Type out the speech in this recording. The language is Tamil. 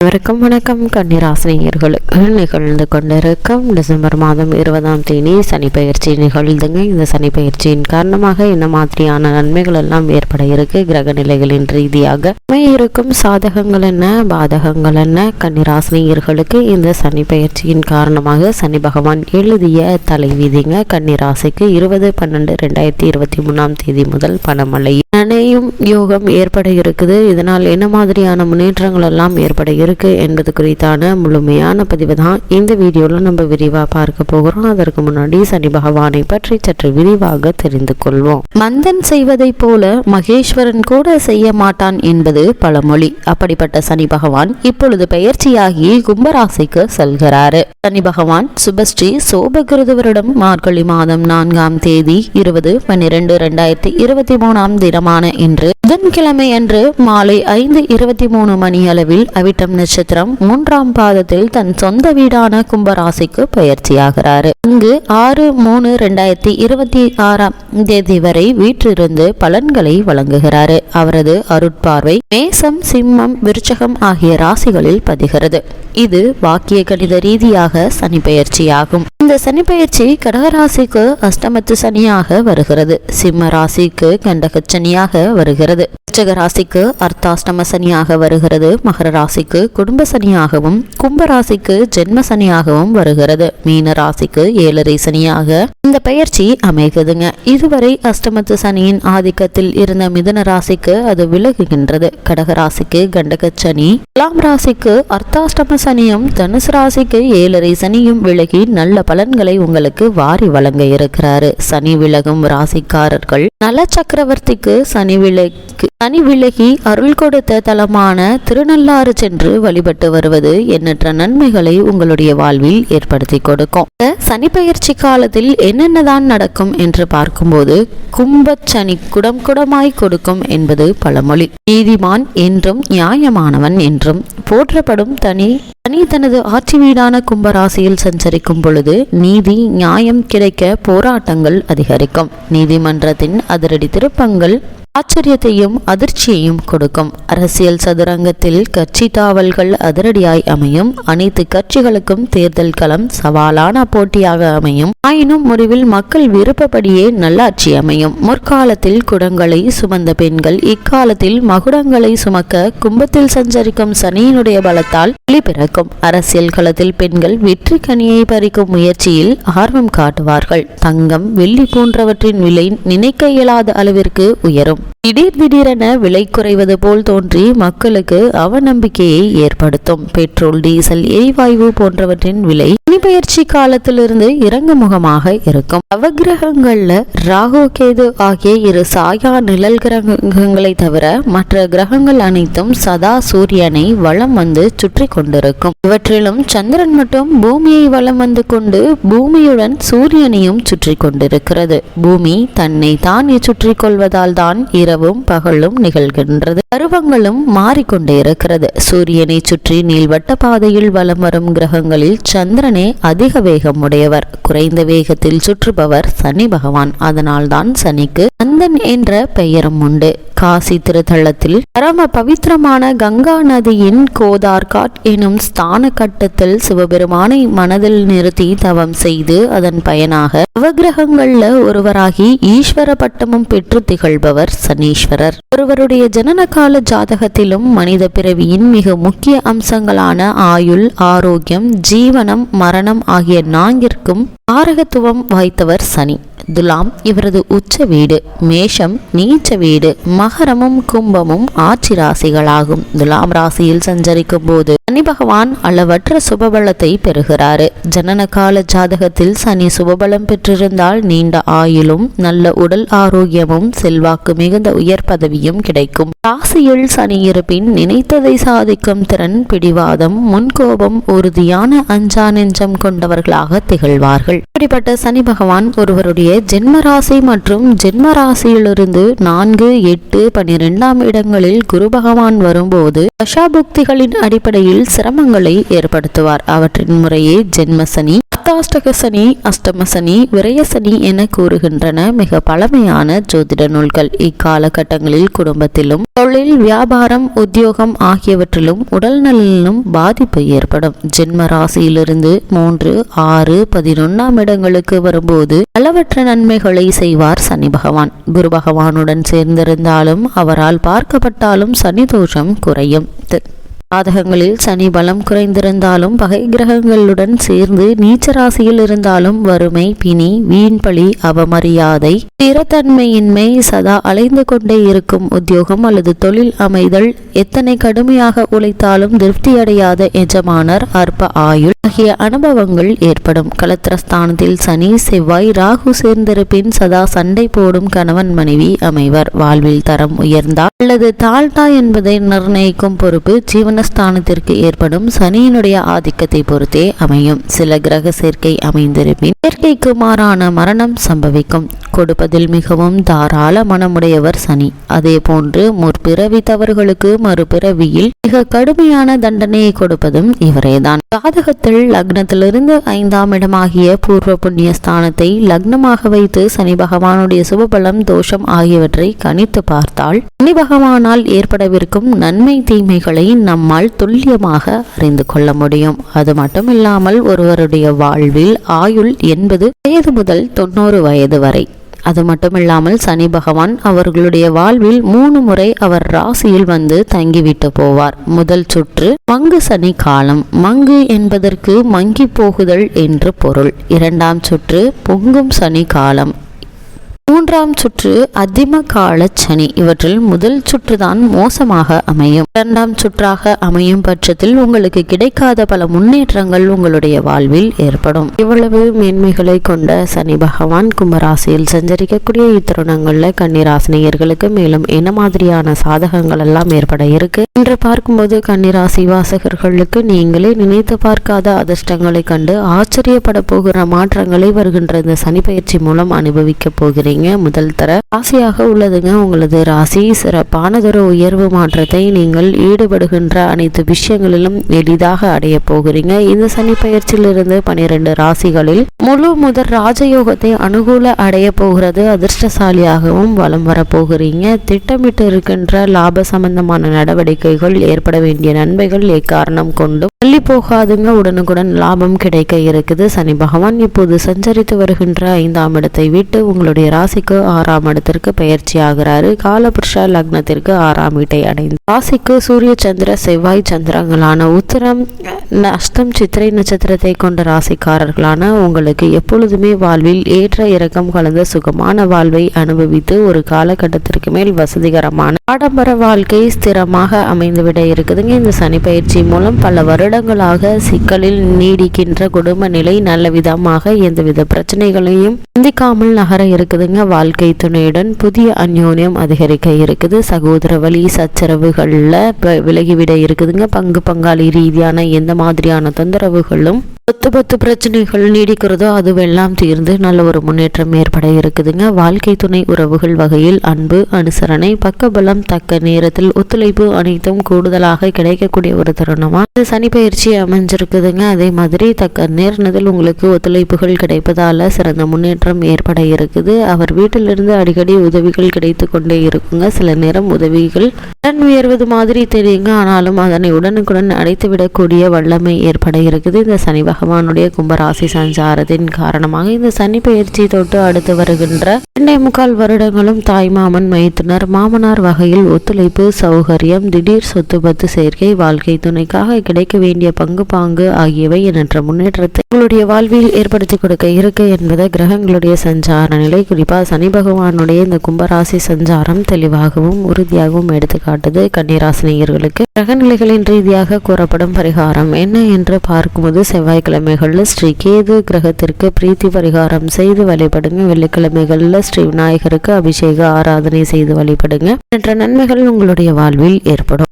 வணக்கம் கன்னிராசினியர்களுக்கு நிகழ்ந்து கொண்டிருக்கும் டிசம்பர் மாதம் 20ஆம் தேதி சனி பயிற்சி நிகழ்ந்துங்க. இந்த சனி பயிற்சியின் காரணமாக என்ன மாதிரியான நன்மைகள் எல்லாம் ஏற்பட இருக்கு, கிரக நிலைகளின் ரீதியாக இருக்கும் சாதகங்கள் என்ன, பாதகங்கள் என்ன, கன்னிராசினியர்களுக்கு இந்த சனி பயிற்சியின் காரணமாக சனி பகவான் எழுதிய தலைவிதிங்க. கன்னிராசிக்கு 20/12/2023ஆம் தேதி முதல் பணமழை நனையும் யோகம் ஏற்பட இருக்குது. இதனால் என்ன மாதிரியான முன்னேற்றங்கள் எல்லாம் ஏற்பட இருக்கு என்பது குறித்தான முழுமையான பதிவு தான் இந்த வீடியோல நம்ம விரிவா பார்க்க போகிறோம். அதற்கு முன்னாடி சனி பகவானை பற்றி சற்று விரிவாக தெரிந்து கொள்வோம். மந்தன் செய்வதை போல மகேஸ்வரன் கூட செய்ய மாட்டான் என்பது பழமொழி. அப்படிப்பட்ட சனி பகவான் இப்பொழுது பெயர்ச்சியாகி கும்பராசிக்கு செல்கிறாரு. சனி பகவான் சுபஸ்ரீ சோபகிருது வருடம் மார்கழி மாதம் 4ஆம் தேதி 20/12/2023ஆம் தினமான இன்று புதன்கிழமை அன்று மாலை 5:23 மணி அளவில் அவிட்டம் நட்சத்திரம் 3ஆம் பாதத்தில் தன் சொந்த வீடான கும்பராசிக்கு பயிற்சியாகிறாரு. அங்கு 6/3/2026ஆம் தேதி வரை வீற்றிருந்து பலன்களை வழங்குகிறாரு. அவரது அருட்பார்வை மேசம், சிம்மம், விருச்சகம் ஆகிய ராசிகளில் பதிகிறது. இது வாக்கிய கணித ரீதியாக சனி பயிற்சியாகும். இந்த சனி பயிற்சி கடகராசிக்கு அஷ்டமத்து சனியாக வருகிறது. சிம்ம ராசிக்கு கண்டகச்சனியாக வருகிறது. விருச்சிக ராசிக்கு அர்த்தாஷ்டம சனியாக வருகிறது. மகர ராசிக்கு குடும்ப சனியாகவும் கும்ப ராசிக்கு ஜென்ம சனியாகவும் வருகிறது. மீன ராசிக்கு 7.5 சனியாக இந்த பயிற்சி அமைகுதுங்க. இதுவரை அஷ்டமத்து சனியின் ஆதிக்கத்தில் இருந்த மிதுன ராசிக்கு அது விலகுகின்றது. கடக ராசிக்கு கண்டகச்சனி, துலாம் ராசிக்கு அர்த்தாஷ்டம சனியும் தனுசு ராசிக்கு 7.5 சனியும் விலகி நல்ல பலன்களை உங்களுக்கு வாரி வழங்க இருக்கிறாரு. சனி விலகும் ராசிக்காரர்கள் நல சக்கரவர்த்திக்கு சனி விலகி அருள் கொடுத்த தலமான திருநள்ளாறு சென்று வழிபட்டு வருவது எண்ணற்ற நன்மைகளை உங்களுடைய வாழ்வில் ஏற்படுத்தி கொடுக்கும். சனி பயிற்சி காலத்தில் என்னென்னதான் நடக்கும் என்று பார்க்கும்போது கும்பச்சனி குடம் குடமாய் கொடுக்கும் என்பது பழமொழி. நீதிமான் என்றும் நியாயமானவன் என்றும் போற்றப்படும் தனி தனது ஆட்சி வீடான கும்பராசியில் சஞ்சரிக்கும் பொழுது நீதி நியாயம் கிடைக்க போராட்டங்கள் அதிகரிக்கும். நீதிமன்றத்தின் அதிரடி திருப்பங்கள் ஆச்சரியத்தையும் அதிர்ச்சியையும் கொடுக்கும். அரசியல் சதுரங்கத்தில் கட்சி தாவல்கள் அதிரடியாய் அமையும். அனைத்து கட்சிகளுக்கும் தேர்தல் களம் சவாலான போட்டியாக அமையும். ஆயினும் முடிவில் மக்கள் விருப்பப்படியே நல்லாட்சி அமையும். முற்காலத்தில் குடங்களை சுமந்த பெண்கள் இக்காலத்தில் மகுடங்களை சுமக்க கும்பத்தில் சஞ்சரிக்கும் சனியினுடைய பலத்தால் ஒளி பிறக்கும். அரசியல் களத்தில் பெண்கள் வெற்றி கனியை பறிக்கும் முயற்சியில் ஆர்வம் காட்டுவார்கள். தங்கம், வெள்ளி போன்றவற்றின் விலை நினைக்க இயலாத அளவிற்கு உயரும். திடீரென விலை குறைவது போல் தோன்றி மக்களுக்கு அவநம்பிக்கையை ஏற்படுத்தும். பெட்ரோல், டீசல், எரிவாயு போன்றவற்றின் விலை பயிற்சி காலத்திலிருந்து இறங்கு முகமாக இருக்கும். நவகிரகங்கள்ல ராகு, கேது ஆகிய 2 சாயா நிழல் கிரகங்களை தவிர மற்ற கிரகங்கள் அனைத்தும் சதா சூரியனை வலம் வந்து சுற்றி கொண்டிருக்கும். இவற்றிலும் சந்திரன் மட்டும் பூமியை வலம் வந்து கொண்டு பூமியுடன் சூரியனையும் சுற்றி கொண்டிருக்கிறது. பூமி தன்னை தானே சுற்றி கொள்வதால் தான் இரவும் பகலும் நிகழ்கின்றது. பருவங்களும் மாறிக்கொண்டே இருக்கிறது. சூரியனை சுற்றி நீள்வட்ட பாதையில் வலம் வரும் கிரகங்களில் சந்திரனே அதிக வேகம் உடையவர். குறைந்த வேகத்தில் சுற்றுபவர் சனி பகவான். அதனால்தான் சனிக்கு அந்தன் என்ற பெயரும் உண்டு. காசி திருத்தலத்தில் பரம பவித்திரமான கங்கா நதியின் கோதார்காட் எனும் ஸ்தான கட்டத்தில் சிவபெருமானை மனதில் நிறுத்தி தவம் செய்து அதன் பயனாக நவகிரகங்கள்ல ஒருவராகி ஈஸ்வர பட்டமும் பெற்று திகழ்பவர் சனீஸ்வரர். ஒருவருடைய ஜனன கால ஜாதகத்திலும் மனித பிறவியின் மிக முக்கிய அம்சங்களான ஆயுள், ஆரோக்கியம், ஜீவனம், மரணம் ஆகிய 4ற்கும் காரகத்துவம் வாய்த்தவர் சனி. துலாம் இவரது உச்ச வீடு, மேஷம் நீச்ச வீடு, மகரமும் கும்பமும் ஆட்சி ராசிகளாகும். துலாம் ராசியில் சஞ்சரிக்கும் போது சனி பகவான் அளவற்ற சுபபலத்தை பெறுகிறாரு. ஜனன கால ஜாதகத்தில் சனி சுபபலம் பெற்றிருந்தால் நீண்ட ஆயுளும் நல்ல உடல் ஆரோக்கியமும் செல்வாக்கு மிகுந்த உயர் பதவியும் கிடைக்கும். ராசியில் சனி இருப்பின் நினைத்ததை சாதிக்கும் திறன், பிடிவாதம், முன்கோபம், உறுதியான அஞ்சா நெஞ்சம் கொண்டவர்களாக திகழ்வார்கள். இப்படிப்பட்ட சனி பகவான் ஒருவருடைய ஜென்மராசி மற்றும் ஜென்மராசியிலிருந்து 4, 8, 12ஆம் இடங்களில் குரு பகவான் வரும்போது தசாபுக்திகளின் அடிப்படையில் சிரமங்களை ஏற்படுத்துவார். அவற்றின் முறையே ஜென்மசனி, அர்த்தாஷ்டக சனி, அஷ்டம சனி, விரய சனி என கூறுகின்றன மிக பழமையான ஜோதிட நூல்கள். இக்காலகட்டங்களில் குடும்பத்திலும் தொழில், வியாபாரம், உத்தியோகம் ஆகியவற்றிலும் உடல் நலனிலும் பாதிப்பு ஏற்படும். ஜென்ம ராசியிலிருந்து 3, 6, 11ஆம் இடங்களுக்கு வரும்போது அளவற்ற நன்மைகளை செய்வார் சனி பகவான். குரு பகவானுடன் சேர்ந்திருந்தாலும் அவரால் பார்க்கப்பட்டாலும் சனி தோஷம் குறையும். சாதகங்களில் சனி பலம் குறைந்திருந்தாலும் பகை கிரகங்களுடன் சேர்ந்து நீச்ச ராசியில் இருந்தாலும் வறுமை, பிணி, வீண்பழி, அவமரியாதை, ஸ்திரத்தன்மையின்மை, சதா அலைந்து கொண்டே இருக்கும் உத்தியோகம் அல்லது தொழில் அமைதல், எத்தனை கடுமையாக உழைத்தாலும் திருப்தியடையாத எஜமானர், அற்ப ஆயுள் ஆகிய அனுபவங்கள் ஏற்படும். களத்திரஸ்தானத்தில் சனி, செவ்வாய், ராகு சேர்ந்திருப்பின் சதா சண்டை போடும் கணவன் மனைவி அமைவர். வாழ்வில் தரம் உயர்ந்தால் அல்லது தாழ்ந்தா என்பதை நிர்ணயிக்கும் பொறுப்பு ஜீவனஸ்தானத்திற்கு ஏற்படும் சனியினுடைய ஆதிக்கத்தை பொறுத்தே அமையும். சில கிரக சேர்க்கை அமைந்திருப்பின் இயற்கைக்கு மாறான மரணம் சம்பவிக்கும். கொடுப்பதில் மிகவும் தாராள மனமுடையவர் சனி. அதே போன்று முற்பிறவி தவறுகளுக்கு மறுபிறவியில் மிக கடுமையான தண்டனையை கொடுப்பதும் இவரேதான். ஜாதகத்தில் லக்னத்திலிருந்து 5ஆம் இடமாகிய பூர்வ புண்ணிய ஸ்தானத்தை லக்னமாக வைத்து சனி பகவானுடைய சுபபலம், தோஷம் ஆகியவற்றை கணித்து பார்த்தால் சனி பகவானால் ஏற்படவிருக்கும் நன்மை தீமைகளை நம்மால் துல்லியமாக அறிந்து கொள்ள முடியும். அது மட்டுமில்லாமல் ஒருவருடைய வாழ்வில் ஆயுள் 80 வயது முதல் 90 வயது வரை. அது மட்டுமில்லாமல் சனி பகவான் அவர்களுடைய வாழ்வில் 3 முறை அவர் ராசியில் வந்து தங்கிவிட்டு போவார். முதல் சுற்று மங்கு சனி காலம். மங்கு என்பதற்கு மங்கி போகுதல் என்று பொருள். 2ஆம் சுற்று பொங்கும் சனி காலம். 3ஆம் சுற்று அதிம கால சனி. இவற்றில் முதல் சுற்றுதான் மோசமாக அமையும். 2ஆம் சுற்றாக அமையும் பட்சத்தில் உங்களுக்கு கிடைக்காத பல முன்னேற்றங்கள் உங்களுடைய வாழ்வில் ஏற்படும். இவ்வளவு மேன்மைகளை கொண்ட சனி பகவான் கும்பராசியில் சஞ்சரிக்கக்கூடிய இத்தருணங்கள்ல கன்னிராசினியர்களுக்கு மேலும் என்ன மாதிரியான சாதகங்கள் எல்லாம் ஏற்பட இருக்கு என்று பார்க்கும்போது, கன்னிராசி வாசகர்களுக்கு நீங்களே நினைத்து பார்க்காத அதிர்ஷ்டங்களை கண்டு ஆச்சரியப்பட போகிற மாற்றங்களை வருகின்ற இந்த சனி பயிற்சி மூலம் அனுபவிக்க போகிறீங்க. முதல் தர ராசியாக உள்ளதுங்க உங்களது ராசி. சிறப்பானதொரு உயர்வு மாற்றத்தை நீங்கள் ஈடுபடுகின்ற அனைத்து விஷயங்களிலும் எளிதாக அடைய போகிறீங்க. இந்த சனி பயிற்சியிலிருந்து 12 ராசிகளில் முழு முதல் ராஜயோகத்தை அனுகூல அடைய போகிறது. அதிர்ஷ்டசாலியாகவும் வலம் வர போகிறீங்க. திட்டமிட்டு இருக்கின்ற லாப சம்பந்தமான நடவடிக்கைகள், ஏற்பட வேண்டிய நன்மைகள் எக்காரணம் கொண்டும் தள்ளி போகாதுங்க. உடனுக்குடன் லாபம் கிடைக்க இருக்குது. சனி பகவான் இப்போது சஞ்சரித்து வருகின்ற 5ஆம் இடத்தை விட்டு உங்களுடைய ராசிக்கு 6ஆம் இடத்திற்கு பயிற்சி ஆகிறாரு. காலபுருஷ லக்னத்திற்கு 6ஆம் வீட்டை அடைந்து ராசிக்கு சூரிய சந்திர செவ்வாய் சந்திரங்களான உத்திரம், அஷ்டம், சித்திரை நட்சத்திரத்தை கொண்ட ராசிக்காரர்களான உங்களுக்கு எப்பொழுதுமே வாழ்வில் ஏற்ற இறக்கம் கலந்த சுகமான வாழ்வை அனுபவித்து ஒரு காலகட்டத்திற்கு மேல் வசதிகரமான ஆடம்பர வாழ்க்கை ஸ்திரமாக அமைந்துவிட இருக்குதுங்க. இந்த சனி பயிற்சி மூலம் பல வருடங்களாக சிக்கலில் நீடிக்கின்ற குடும்ப நிலை நல்ல விதமாக எந்தவித பிரச்சனைகளையும் சிந்திக்காமல் நகர இருக்குதுங்க. வாழ்க்கை துணையுடன் புதிய அந்யோன்யம் அதிகரிக்க இருக்குது. சகோதர வழி சச்சரவுகள்ல விலகிவிட இருக்குதுங்க. பங்காளி ரீதியான எந்த மாதிரியான தொந்தரவுகளும் பத்து பிரச்சனைகள் நீடிக்கிறதோ அதுவெல்லாம் தீர்ந்து நல்ல ஒரு முன்னேற்றம் ஏற்பட இருக்குதுங்க. வாழ்க்கை துணை உறவுகள் வகையில் அன்பு, அனுசரணை, பக்கபலம், தக்க நேரத்தில் ஒத்துழைப்பு அனைத்தும் கூடுதலாக கிடைக்கக்கூடிய ஒரு தருணமா இந்த சனி பயிற்சி அமைஞ்சிருக்குதுங்க. அதே மாதிரி தக்க நேரத்தில் உங்களுக்கு ஒத்துழைப்புகள் கிடைப்பதால சிறந்த முன்னேற்றம் ஏற்பட இருக்குது. அவர் வீட்டிலிருந்து அடிக்கடி உதவிகள் கிடைத்து கொண்டே இருக்குங்க. சில நேரம் உதவிகள் கடன் உயர்வது மாதிரி தெரியுங்க. ஆனாலும் அதனை உடனுக்குடன் அடைத்துவிடக்கூடிய வல்லமை ஏற்பட இருக்குது. இந்த சனி பகவானுடைய கும்பராசி சஞ்சாரத்தின் காரணமாக இந்த சனி பயிற்சி தொட்டு அடுத்து வருகின்ற 2.25 வருடங்களும் தாய்மாமன், மைத்துனர், மாமனார் வகையில் ஒத்துழைப்பு, சௌகரியம், திடீர் சொத்து பத்து சேர்க்கை, வாழ்க்கை துணைக்காக கிடைக்க வேண்டிய பாங்கு ஆகியவை எண்ணற்ற முன்னேற்றத்தை உங்களுடைய வாழ்வில் ஏற்படுத்தி கொடுக்க இருக்கு என்பதை கிரகங்களுடைய சஞ்சார நிலை, குறிப்பா சனி பகவானுடைய இந்த கும்பராசி சஞ்சாரம் தெளிவாகவும் உறுதியாகவும் எடுத்துக்காட்டுது. கன்னிராசினியர்களுக்கு கிரகநிலைகளின் ரீதியாக கூறப்படும் பரிகாரம் என்ன என்று பார்க்கும்போது, செவ்வாய்க்கிழமைகளில் ஸ்ரீ கேது கிரகத்திற்கு பிரீத்தி பரிகாரம் செய்து வழிபடுங்க. வெள்ளிக்கிழமைகளில் ஸ்ரீ விநாயகருக்கு அபிஷேக ஆராதனை செய்து வழிபடுங்க. என்ற நன்மைகள் உங்களுடைய வாழ்வில் ஏற்படும்.